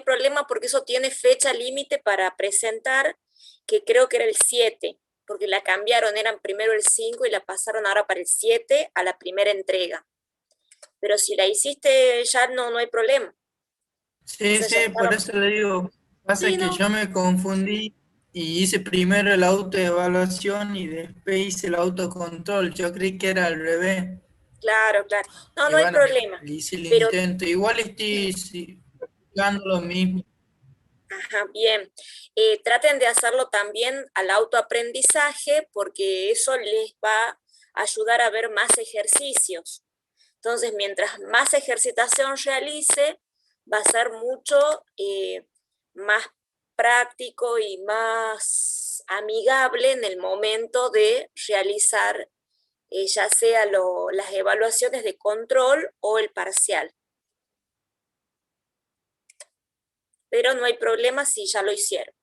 problema porque eso tiene fecha límite para presentar, que creo que era el 7, porque la cambiaron, eran primero el 5 y la pasaron ahora para el 7 a la primera entrega. Pero si la hiciste ya no hay problema. Sí, O sea, ya sí, por estaba. eso le digo, pasa Sí, que no. yo me confundí y hice primero la autoevaluación y después hice el autocontrol. Yo creí que era al revés. Claro, claro. No, Y no hay bueno, problema. hice el Pero, intento. Igual estoy sí, buscando lo mismo. ajá, bien. Traten de hacerlo también al autoaprendizaje porque eso les va a ayudar a ver más ejercicios. Entonces, mientras más ejercitación realice, va a ser mucho más práctico y más amigable en el momento de realizar ya sea las evaluaciones de control o el parcial. Pero no hay problema si ya lo hicieron.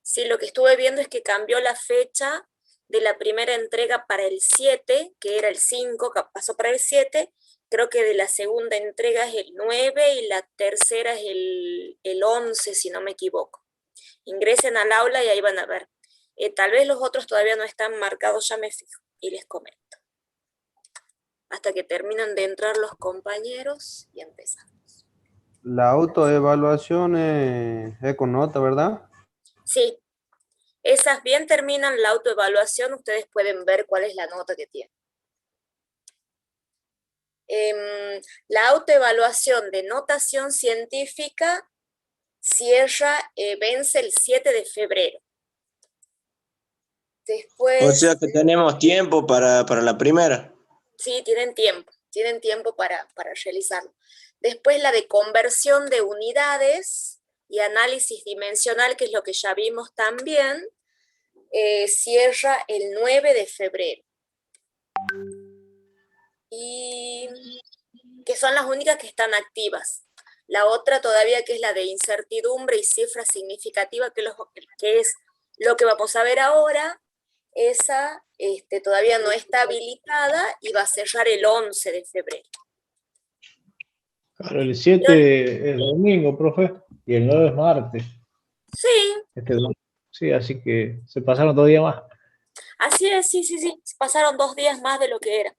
Sí, lo que estuve viendo es que cambió la fecha de la primera entrega para el 7, que era el 5, que pasó para el 7. Creo que de la segunda entrega es el 9 y la tercera es el 11, si no me equivoco. Ingresen al aula y ahí van a ver. Tal vez los otros todavía no están marcados, ya me fijo y les comento. Hasta que terminan de entrar los compañeros y empezamos. La autoevaluación es con nota, ¿verdad? Sí, esas bien terminan la autoevaluación, ustedes pueden ver cuál es la nota que tienen. La autoevaluación de notación científica vence el 7 de febrero. O sea Después, que tenemos tiempo para la primera. sí, tienen tiempo para realizarlo. Después la de conversión de unidades y análisis dimensional, que es lo que ya vimos también, cierra el 9 de febrero. Y que son las únicas que están activas. La otra todavía, que es la de incertidumbre y cifra significativa, que es lo que vamos a ver ahora, esa todavía no está habilitada y va a cerrar el 11 de febrero. Claro, el 7 es domingo, profe, y el 9 es martes. Sí. Sí, así que se pasaron 2 días más. Así es, sí. Pasaron 2 días más de lo que era.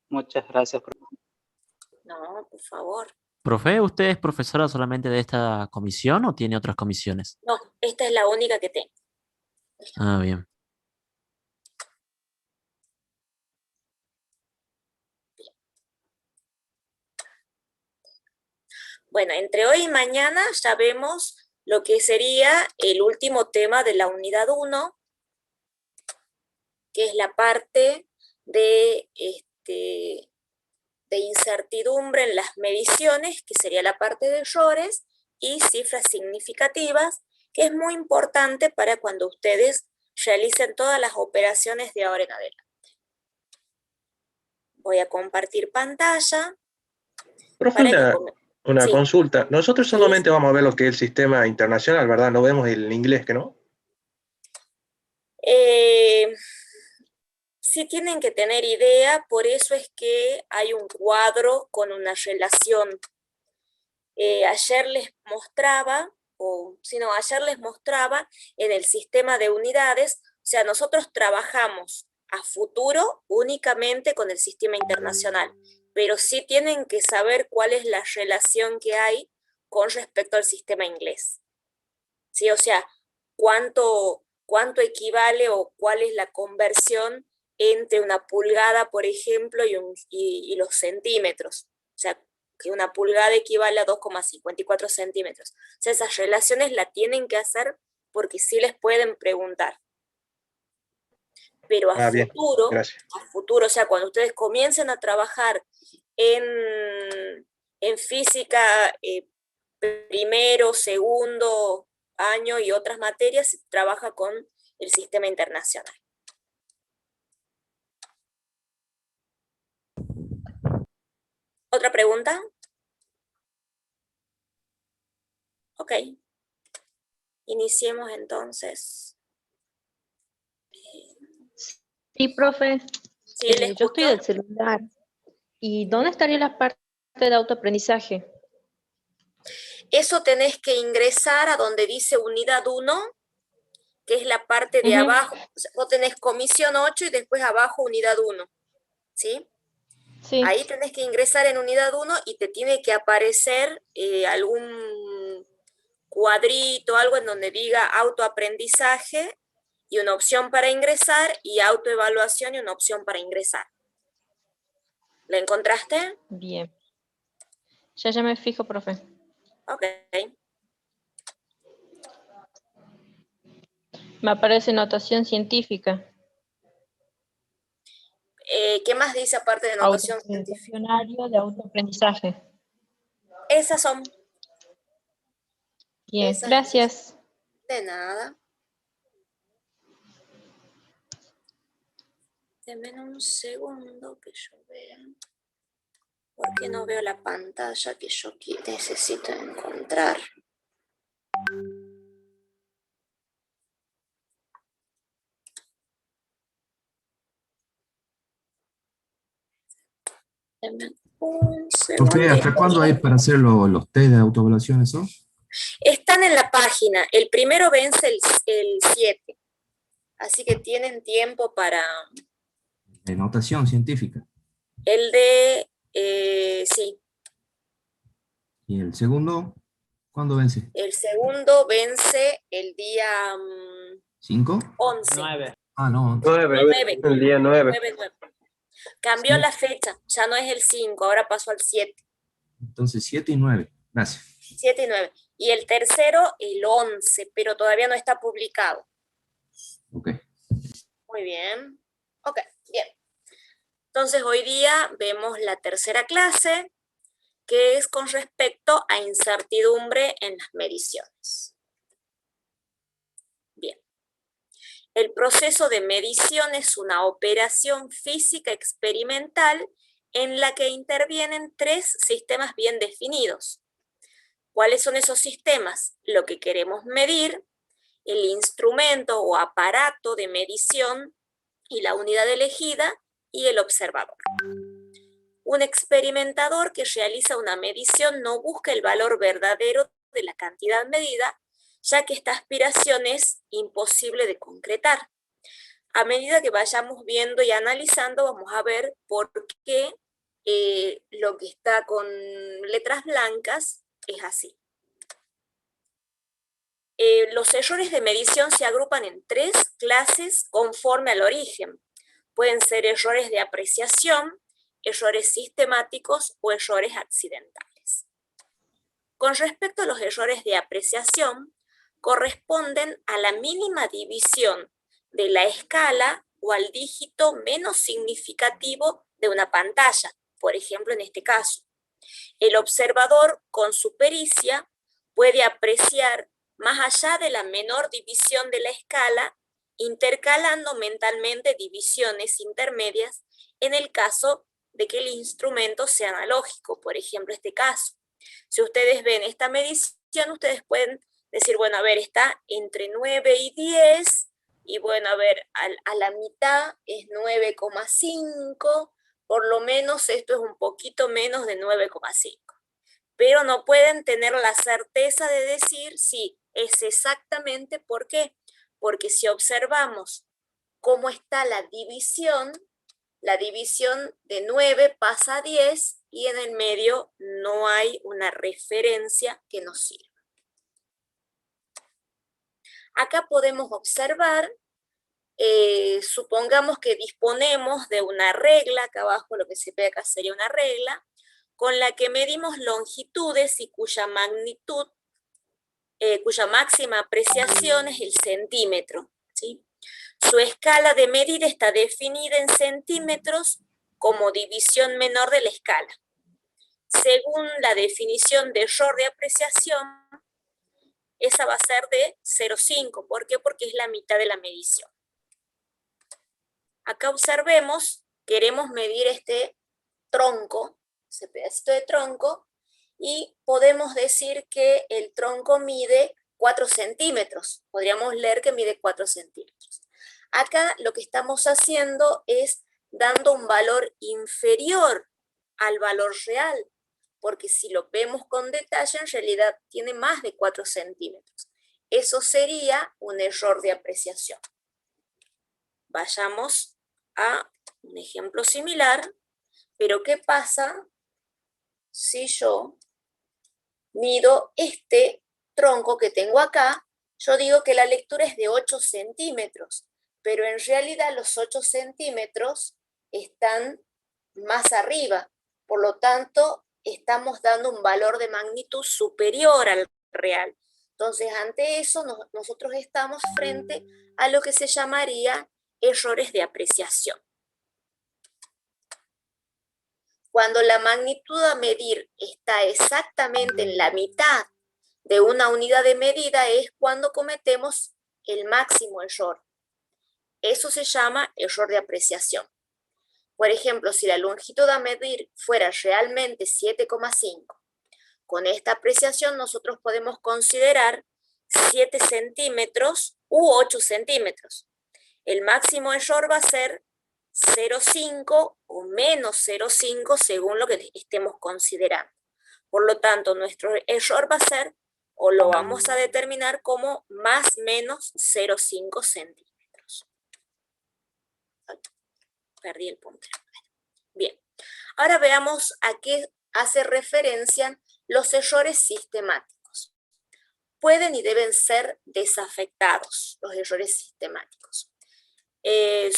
Muchas gracias, profe. No, por favor. Profe, ¿usted es profesora solamente de esta comisión o tiene otras comisiones? No, esta es la única que tengo. Ah, bien. Bueno, entre hoy y mañana ya vemos lo que sería el último tema de la unidad 1, que es la parte de incertidumbre en las mediciones, que sería la parte de errores, y cifras significativas, que es muy importante para cuando ustedes realicen todas las operaciones de ahora en adelante. Voy a compartir pantalla. Profe, una sí. consulta. Nosotros solamente vamos a ver lo que es el sistema internacional, ¿verdad? No vemos el inglés, ¿que no? Sí tienen que tener idea, por eso es que hay un cuadro con una relación. Ayer les mostraba en el sistema de unidades, o sea, nosotros trabajamos a futuro únicamente con el sistema internacional, pero sí tienen que saber cuál es la relación que hay con respecto al sistema inglés. ¿Sí? O sea, cuánto equivale o cuál es la conversión entre una pulgada, por ejemplo, y los centímetros. O sea, que una pulgada equivale a 2,54 centímetros. O sea, esas relaciones la tienen que hacer porque sí les pueden preguntar. Pero a futuro, o sea, cuando ustedes comiencen a trabajar en física, primero, segundo año y otras materias, se trabaja con el sistema internacional. ¿Otra pregunta? Ok. Iniciemos entonces. Sí, profe. Sí, Yo estoy del celular. ¿Y dónde estaría la parte de autoaprendizaje? Eso tenés que ingresar a donde dice unidad 1, que es la parte de abajo. O sea, vos tenés comisión 8 y después abajo unidad 1, ¿sí? Sí. Ahí tenés que ingresar en unidad 1 y te tiene que aparecer algún cuadrito, algo en donde diga autoaprendizaje y una opción para ingresar, y autoevaluación y una opción para ingresar. ¿La encontraste? Bien. Ya me fijo, profe. Ok. Me aparece notación científica. ¿Qué más dice aparte de notación científica? Cuestionario de autoaprendizaje. Esas son. Bien, Esas gracias. de nada. Denme un segundo que yo vea. Porque no veo la pantalla que yo necesito encontrar. Denme un segundo. Profe, ¿hasta cuándo hay para hacer los test de autoevaluación eso? Están en la página. El primero vence el 7. Así que tienen tiempo para... De notación científica. El de... sí. ¿Y el segundo? ¿Cuándo vence? El segundo vence el día... ¿5? 11. 9. Ah, no. 9. El día 9. 9. Cambió Sí. la fecha. Ya no es el 5, ahora pasó al 7. Entonces 7 y 9. Gracias. 7 y 9. Y el tercero, el 11, pero todavía no está publicado. Ok. Muy bien. Ok, bien. Entonces hoy día vemos la tercera clase, que es con respecto a incertidumbre en las mediciones. Bien. El proceso de medición es una operación física experimental en la que intervienen 3 sistemas bien definidos. ¿Cuáles son esos sistemas? Lo que queremos medir, el instrumento o aparato de medición y la unidad elegida, y el observador. Un experimentador que realiza una medición no busca el valor verdadero de la cantidad medida, ya que esta aspiración es imposible de concretar. A medida que vayamos viendo y analizando, vamos a ver por qué lo que está con letras blancas es así. Los errores de medición se agrupan en 3 clases conforme al origen. Pueden ser errores de apreciación, errores sistemáticos o errores accidentales. Con respecto a los errores de apreciación, corresponden a la mínima división de la escala o al dígito menos significativo de una pantalla, por ejemplo en este caso. El observador, con su pericia, puede apreciar más allá de la menor división de la escala, intercalando mentalmente divisiones intermedias en el caso de que el instrumento sea analógico, por ejemplo este caso. Si ustedes ven esta medición, ustedes pueden decir, bueno, a ver, está entre 9 y 10, y bueno, a ver, a la mitad es 9,5, por lo menos esto es un poquito menos de 9,5. Pero no pueden tener la certeza de decir si es exactamente. ¿Por qué? Porque si observamos cómo está la división de 9 pasa a 10 y en el medio no hay una referencia que nos sirva. Acá podemos observar, supongamos que disponemos de una regla, acá abajo lo que se ve acá sería una regla, con la que medimos longitudes y cuya magnitud, cuya máxima apreciación es el centímetro, ¿sí? Su escala de medida está definida en centímetros como división menor de la escala. Según la definición de error de apreciación, esa va a ser de 0,5. ¿Por qué? Porque es la mitad de la medición. Acá observemos, queremos medir este tronco, ese pedacito de tronco, y podemos decir que el tronco mide 4 centímetros. Podríamos leer que mide 4 centímetros. Acá lo que estamos haciendo es dando un valor inferior al valor real. porque si lo vemos con detalle, en realidad tiene más de 4 centímetros. Eso sería un error de apreciación. Vayamos a un ejemplo similar, pero ¿qué pasa si yo mido este tronco que tengo acá? Yo digo que la lectura es de 8 centímetros, pero en realidad los 8 centímetros están más arriba. Por lo tanto, estamos dando un valor de magnitud superior al real. Entonces, ante eso, nosotros estamos frente a lo que se llamaría errores de apreciación. Cuando la magnitud a medir está exactamente en la mitad de una unidad de medida es cuando cometemos el máximo error. Eso se llama error de apreciación. Por ejemplo, si la longitud a medir fuera realmente 7,5, con esta apreciación nosotros podemos considerar 7 centímetros u 8 centímetros. El máximo error va a ser 0,5 o menos 0,5 según lo que estemos considerando. Por lo tanto, nuestro error va a ser, o lo vamos a determinar como más menos 0,5 centímetros. Perdí el punto. Bien, ahora veamos a qué hace referencia los errores sistemáticos. Pueden y deben ser desafectados los errores sistemáticos.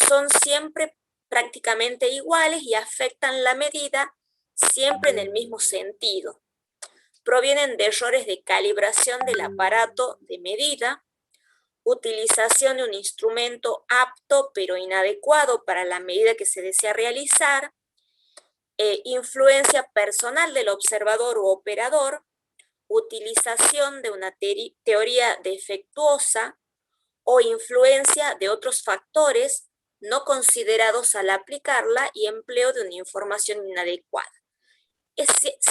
Son siempre prácticamente iguales y afectan la medida siempre en el mismo sentido. Provienen de errores de calibración del aparato de medida, utilización de un instrumento apto pero inadecuado para la medida que se desea realizar, influencia personal del observador u operador, utilización de una teoría defectuosa o influencia de otros factores no considerados al aplicarla y empleo de una información inadecuada.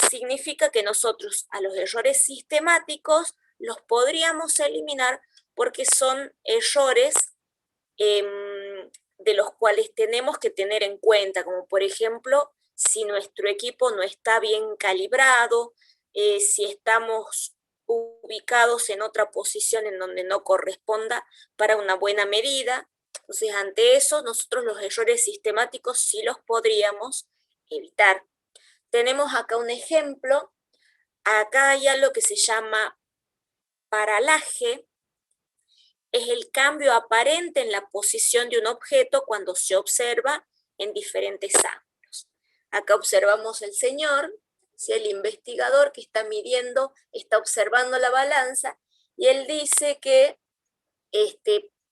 Significa que nosotros a los errores sistemáticos los podríamos eliminar porque son errores de los cuales tenemos que tener en cuenta, como por ejemplo, si nuestro equipo no está bien calibrado, si estamos ubicados en otra posición en donde no corresponda para una buena medida. Entonces, ante eso, nosotros los errores sistemáticos sí los podríamos evitar. Tenemos acá un ejemplo. Acá hay algo que se llama paralaje. Es el cambio aparente en la posición de un objeto cuando se observa en diferentes ángulos. Acá observamos el señor, ¿sí? El investigador que está midiendo, está observando la balanza, y él dice que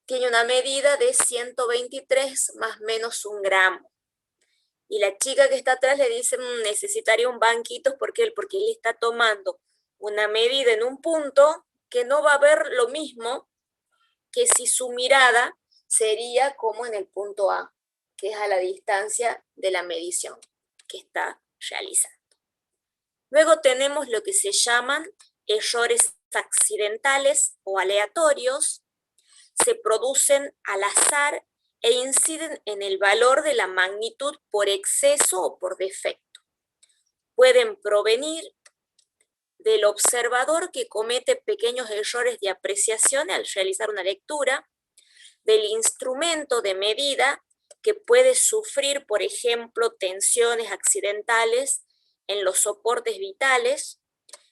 tiene una medida de 123 más menos 1 gramo. Y la chica que está atrás le dice, necesitaría un banquito, ¿por qué? Porque él está tomando una medida en un punto que no va a ver lo mismo que si su mirada sería como en el punto A, que es a la distancia de la medición que está realizando. Luego tenemos lo que se llaman errores accidentales o aleatorios. Se producen al azar e inciden en el valor de la magnitud por exceso o por defecto. Pueden provenir del observador que comete pequeños errores de apreciación al realizar una lectura, del instrumento de medida que puede sufrir, por ejemplo, tensiones accidentales en los soportes vitales,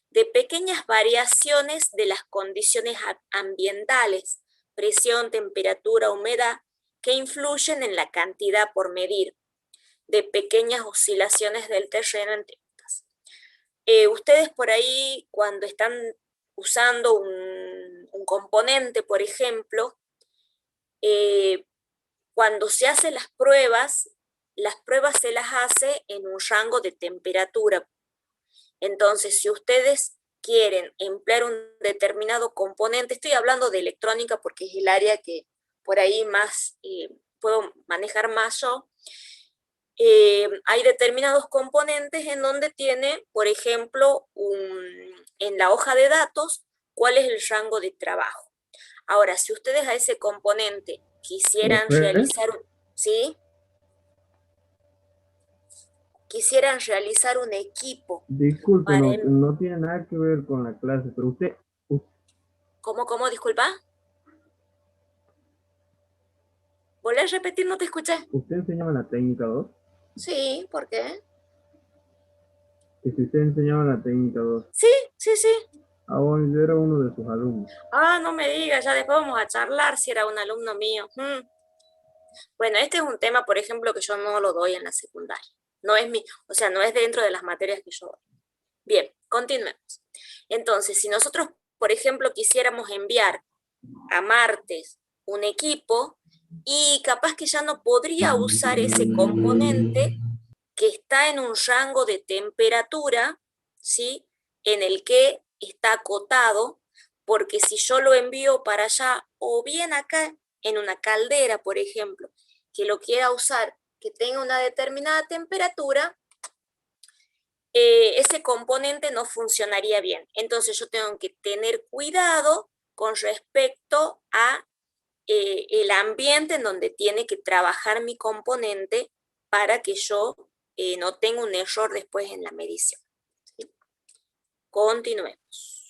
de pequeñas variaciones de las condiciones ambientales, presión, temperatura, humedad, que influyen en la cantidad por medir, de pequeñas oscilaciones del terreno, entre otras. Ustedes por ahí, cuando están usando un componente, por ejemplo, cuando se hacen las pruebas se las hace en un rango de temperatura. Entonces, si ustedes quieren emplear un determinado componente, estoy hablando de electrónica porque es el área que por ahí más puedo manejar más yo, hay determinados componentes en donde tiene, por ejemplo, en la hoja de datos, cuál es el rango de trabajo. Ahora, si ustedes a ese componente quisieran realizar, ¿sí? quisieran realizar un equipo. Disculpe, para no tiene nada que ver con la clase, pero usted ¿Cómo, disculpa? ¿Volví a repetir? No te escuché. enseñaba la técnica 2. Sí, ¿por qué? Que si usted enseñaba la técnica 2. Sí. Ah, bueno, yo era uno de sus alumnos. Ah, no me digas, ya después vamos a charlar si era un alumno mío. Bueno, este es un tema, por ejemplo, que yo no lo doy en la secundaria. No es no es dentro de las materias que yo doy. Bien, continuemos. Entonces, si nosotros, por ejemplo, quisiéramos enviar a Martes un equipo y capaz que ya no podría usar ese componente que está en un rango de temperatura, ¿sí? En el que está acotado, porque si yo lo envío para allá, o bien acá en una caldera, por ejemplo, que lo quiera usar, que tenga una determinada temperatura, ese componente no funcionaría bien. Entonces yo tengo que tener cuidado con respecto a el ambiente en donde tiene que trabajar mi componente para que yo no tenga un error después en la medición. ¿Sí? Continuemos.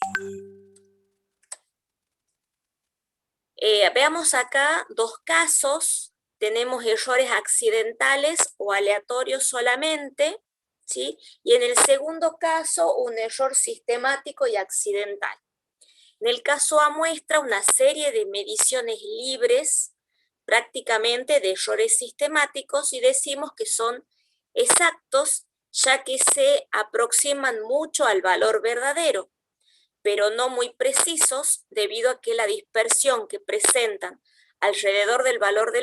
Veamos acá dos casos. Tenemos errores accidentales o aleatorios solamente, ¿sí? Y en el segundo caso, un error sistemático y accidental. En el caso A muestra una serie de mediciones libres, prácticamente de errores sistemáticos, y decimos que son exactos, ya que se aproximan mucho al valor verdadero, pero no muy precisos, debido a que la dispersión que presentan alrededor del valor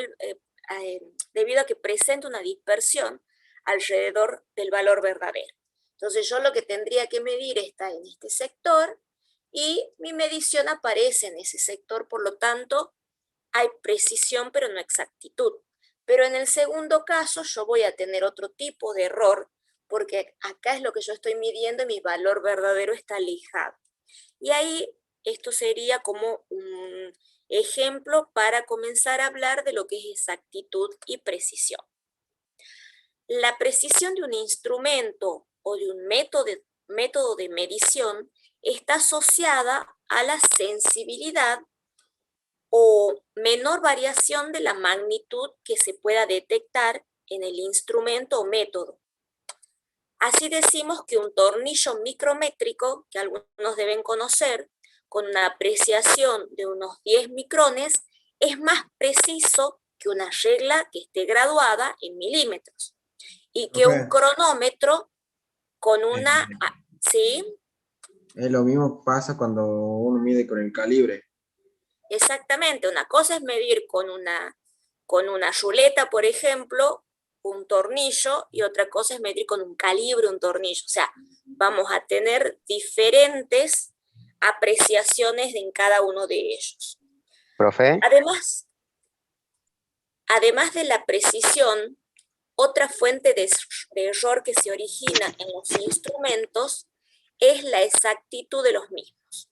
debido a que presenta una dispersión alrededor del valor verdadero. Entonces yo lo que tendría que medir está en este sector, y mi medición aparece en ese sector, por lo tanto hay precisión pero no exactitud. Pero en el segundo caso yo voy a tener otro tipo de error, porque acá es lo que yo estoy midiendo y mi valor verdadero está alejado. Y ahí esto sería como un ejemplo para comenzar a hablar de lo que es exactitud y precisión. La precisión de un instrumento o de un método de medición está asociada a la sensibilidad o menor variación de la magnitud que se pueda detectar en el instrumento o método. Así decimos que un tornillo micrométrico, que algunos deben conocer, con una apreciación de unos 10 micrones, es más preciso que una regla que esté graduada en milímetros. Y que un cronómetro con una... ¿Sí? Lo mismo pasa cuando uno mide con el calibre. Exactamente, una cosa es medir con una ruleta, por ejemplo, un tornillo, y otra cosa es medir con un calibre un tornillo. O sea, vamos a tener diferentes apreciaciones en cada uno de ellos. Profe. Además de la precisión, otra fuente de error que se origina en los instrumentos es la exactitud de los mismos.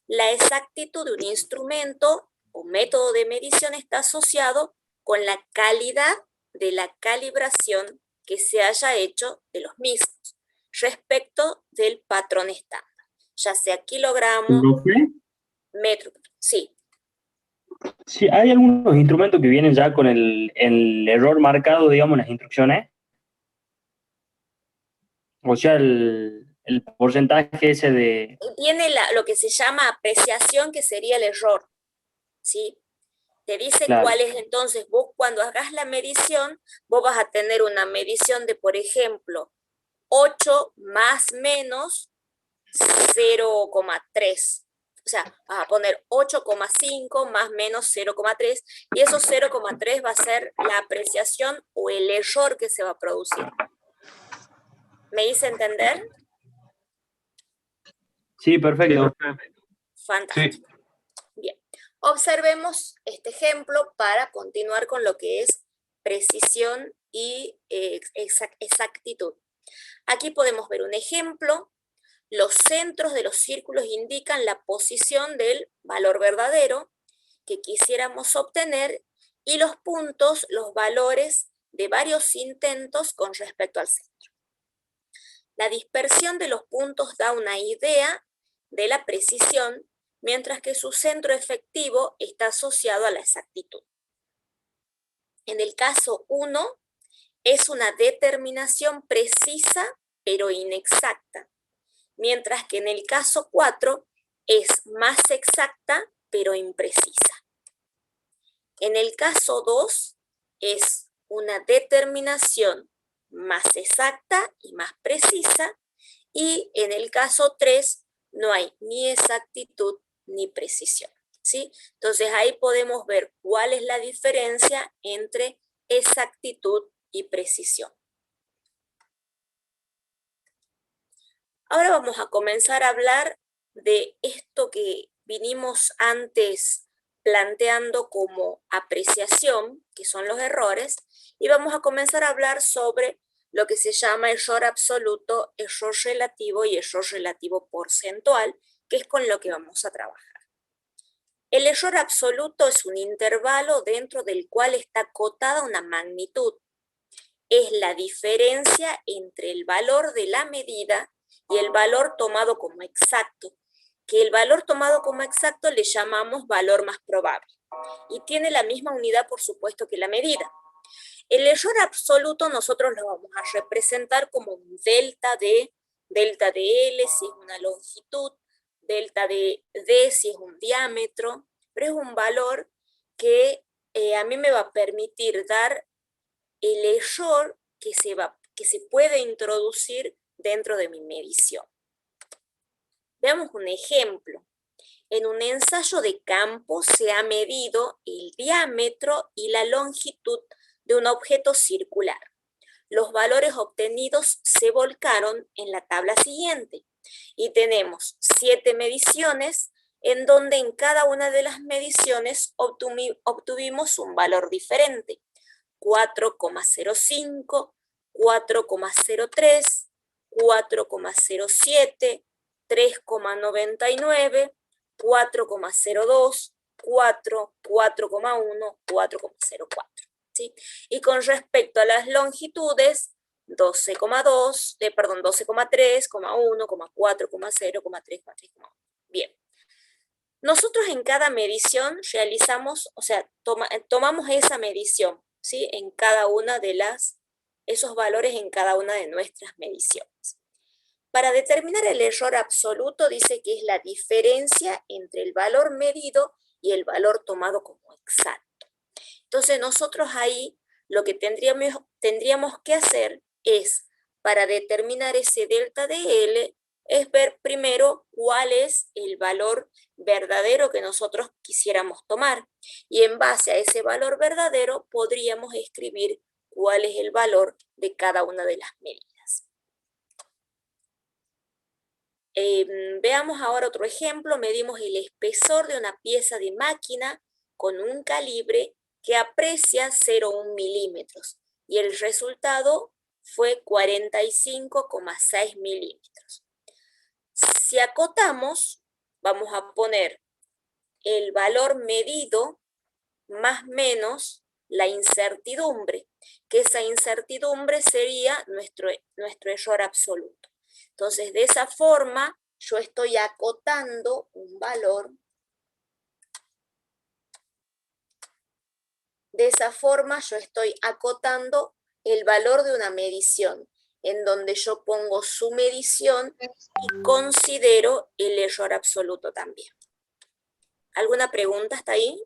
La exactitud de un instrumento o método de medición está asociado con la calidad de la calibración que se haya hecho de los mismos respecto del patrón estándar, ya sea kilogramo, metro. Sí. Sí, hay algunos instrumentos que vienen ya con el error marcado, digamos, en las instrucciones. O sea, el porcentaje ese de... Tiene lo que se llama apreciación, que sería el error, ¿sí? Te dice Claro. cuál es. Entonces, vos cuando hagas la medición, vos vas a tener una medición de, por ejemplo, 8 más menos 0,3. O sea, vas a poner 8,5 más menos 0,3, y esos 0,3 va a ser la apreciación o el error que se va a producir. ¿Me hice entender? Sí, perfecto. Fantástico. Bien, observemos este ejemplo para continuar con lo que es precisión y exactitud. Aquí podemos ver un ejemplo. Los centros de los círculos indican la posición del valor verdadero que quisiéramos obtener, y los puntos, los valores de varios intentos con respecto al centro. La dispersión de los puntos da una idea de la precisión, mientras que su centro efectivo está asociado a la exactitud. En el caso 1, es una determinación precisa pero inexacta, mientras que en el caso 4 es más exacta pero imprecisa. En el caso 2 es una determinación más exacta y más precisa, y en el caso 3 no hay ni exactitud ni precisión, ¿sí? Entonces ahí podemos ver cuál es la diferencia entre exactitud y precisión. Ahora vamos a comenzar a hablar de esto que vinimos antes planteando como apreciación, que son los errores, y vamos a comenzar a hablar sobre lo que se llama error absoluto, error relativo y error relativo porcentual, que es con lo que vamos a trabajar. El error absoluto es un intervalo dentro del cual está acotada una magnitud. Es la diferencia entre el valor de la medida y el valor tomado como exacto, que el valor tomado como exacto le llamamos valor más probable, y tiene la misma unidad, por supuesto, que la medida. El error absoluto nosotros lo vamos a representar como un delta de L si es una longitud, delta de D si es un diámetro, pero es un valor que a mí me va a permitir dar el error que se puede introducir dentro de mi medición. Veamos un ejemplo. En un ensayo de campo se ha medido el diámetro y la longitud de un objeto circular. Los valores obtenidos se volcaron en la tabla siguiente y tenemos 7 mediciones en donde en cada una de las mediciones obtuvimos un valor diferente. 4,05, 4,03, 4,07, 3,99, 4,02, 4, 4,1, 4,04. ¿Sí? Y con respecto a las longitudes, 12,2, 12,3, 1, 4, 0, 3, 3,1. Bien. Nosotros en cada medición realizamos, o sea, tomamos esa medición, ¿sí? En cada una de esos valores en cada una de nuestras mediciones. Para determinar el error absoluto dice que es la diferencia entre el valor medido y el valor tomado como exacto. Entonces nosotros ahí lo que tendríamos que hacer es, para determinar ese delta de L, es ver primero cuál es el valor verdadero que nosotros quisiéramos tomar. Y en base a ese valor verdadero podríamos escribir cuál es el valor de cada una de las medidas. Veamos ahora otro ejemplo. Medimos el espesor de una pieza de máquina con un calibre que aprecia 0,1 milímetros y el resultado fue 45,6 milímetros. Si acotamos, vamos a poner el valor medido más menos la incertidumbre, que esa incertidumbre sería nuestro error absoluto. Entonces, de esa forma, yo estoy acotando un valor. De esa forma, yo estoy acotando el valor de una medición, en donde yo pongo su medición y considero el error absoluto también. ¿Alguna pregunta hasta ahí?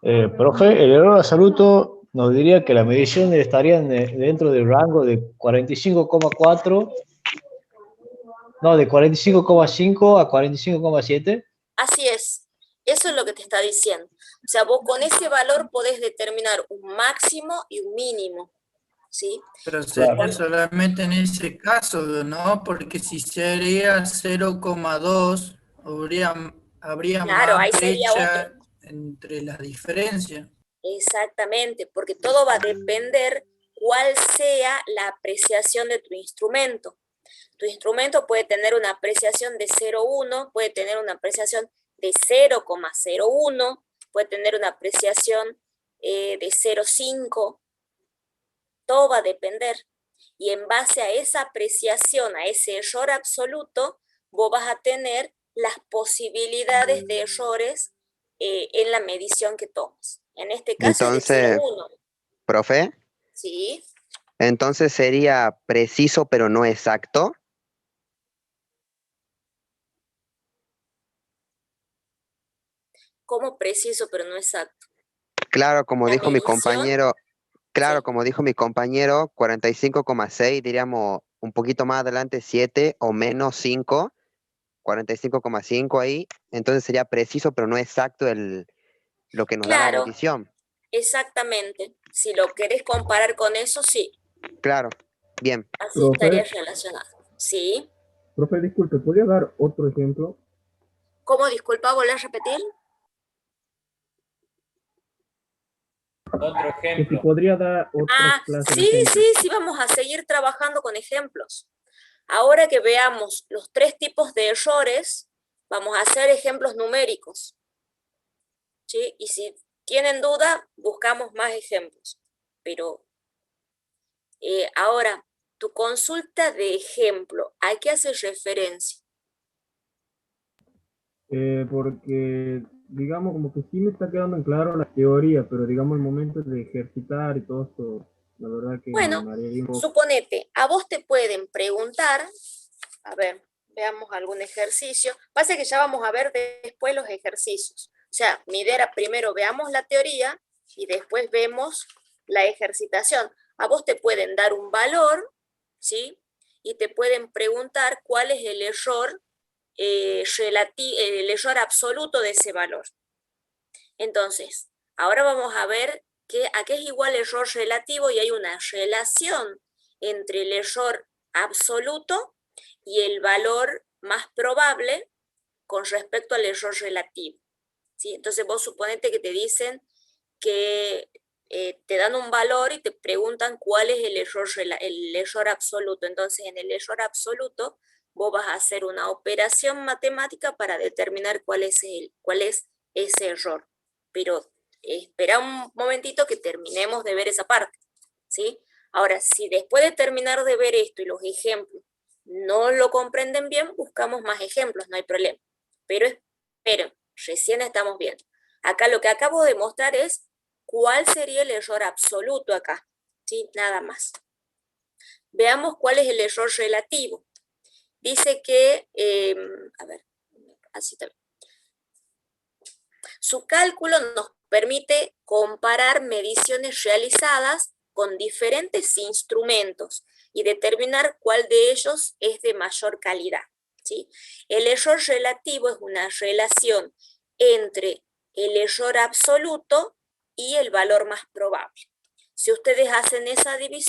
Profe, el error absoluto nos diría que la medición estaría dentro del rango de 45,4, no, de 45,5 a 45,7. Así es, eso es lo que te está diciendo. O sea, vos con ese valor podés determinar un máximo y un mínimo, ¿sí? Pero sería solamente en ese caso, ¿no? Porque si sería 0,2, habría Claro, más ahí sería brecha otro. entre las diferencias. Exactamente, porque todo va a depender cuál sea la apreciación de tu instrumento. Tu instrumento puede tener una apreciación de 0,1, puede tener una apreciación de 0,01, puede tener una apreciación de 0,5. Todo va a depender. y en base a esa apreciación, a ese error absoluto, vos vas a tener las posibilidades de errores en la medición que tomes. En este caso Entonces, es de 0,1. profe, ¿Sí? entonces sería preciso pero no exacto. ¿Cómo preciso pero no exacto? Claro, como ¿La dijo mi medición? compañero, claro, Sí. como dijo mi compañero, 45,6, diríamos un poquito más adelante 7 o menos 5, 45,5 ahí, entonces sería preciso pero no exacto lo que nos da la Claro, medición. exactamente. Si lo querés comparar con eso, sí. Claro, bien. Así Profe, estaría relacionado. ¿Sí? profe, disculpe, ¿podría dar otro ejemplo? ¿Cómo? Disculpa, ¿volver a repetir? Otro Que si ejemplo. podría dar otra clase de ejemplos. Sí, vamos a seguir trabajando con ejemplos. Ahora que veamos los 3 tipos de errores, vamos a hacer ejemplos numéricos. ¿Sí? Y si tienen duda, buscamos más ejemplos. Pero ahora, tu consulta de ejemplo, ¿a qué hace referencia? Porque, digamos, como que sí me está quedando en claro la teoría, pero digamos el momento de ejercitar y todo esto, la verdad que Bueno, me haría un poco. suponete, a vos te pueden preguntar, a ver, veamos algún ejercicio. Pasa que ya vamos a ver después los ejercicios. O sea, mi idea era primero veamos la teoría y después vemos la ejercitación. A vos te pueden dar un valor, ¿sí? Y te pueden preguntar cuál es el error, el error absoluto de ese valor. Entonces, ahora vamos a ver a qué es igual error relativo y hay una relación entre el error absoluto y el valor más probable con respecto al error relativo. ¿Sí? Entonces vos suponete que te dicen que te dan un valor y te preguntan cuál es el error absoluto. Entonces en el error absoluto vos vas a hacer una operación matemática para determinar cuál es ese error. Pero espera un momentito que terminemos de ver esa parte, ¿sí? Ahora, si después de terminar de ver esto y los ejemplos no lo comprenden bien, buscamos más ejemplos, no hay problema. Pero esperen, recién estamos viendo. Acá lo que acabo de mostrar es cuál sería el error absoluto acá, ¿sí? Nada más. Veamos cuál es el error relativo. Dice que, a ver, así también. Su cálculo nos permite comparar mediciones realizadas con diferentes instrumentos y determinar cuál de ellos es de mayor calidad, ¿sí? El error relativo es una relación entre el error absoluto y el valor más probable. Si ustedes hacen esa división,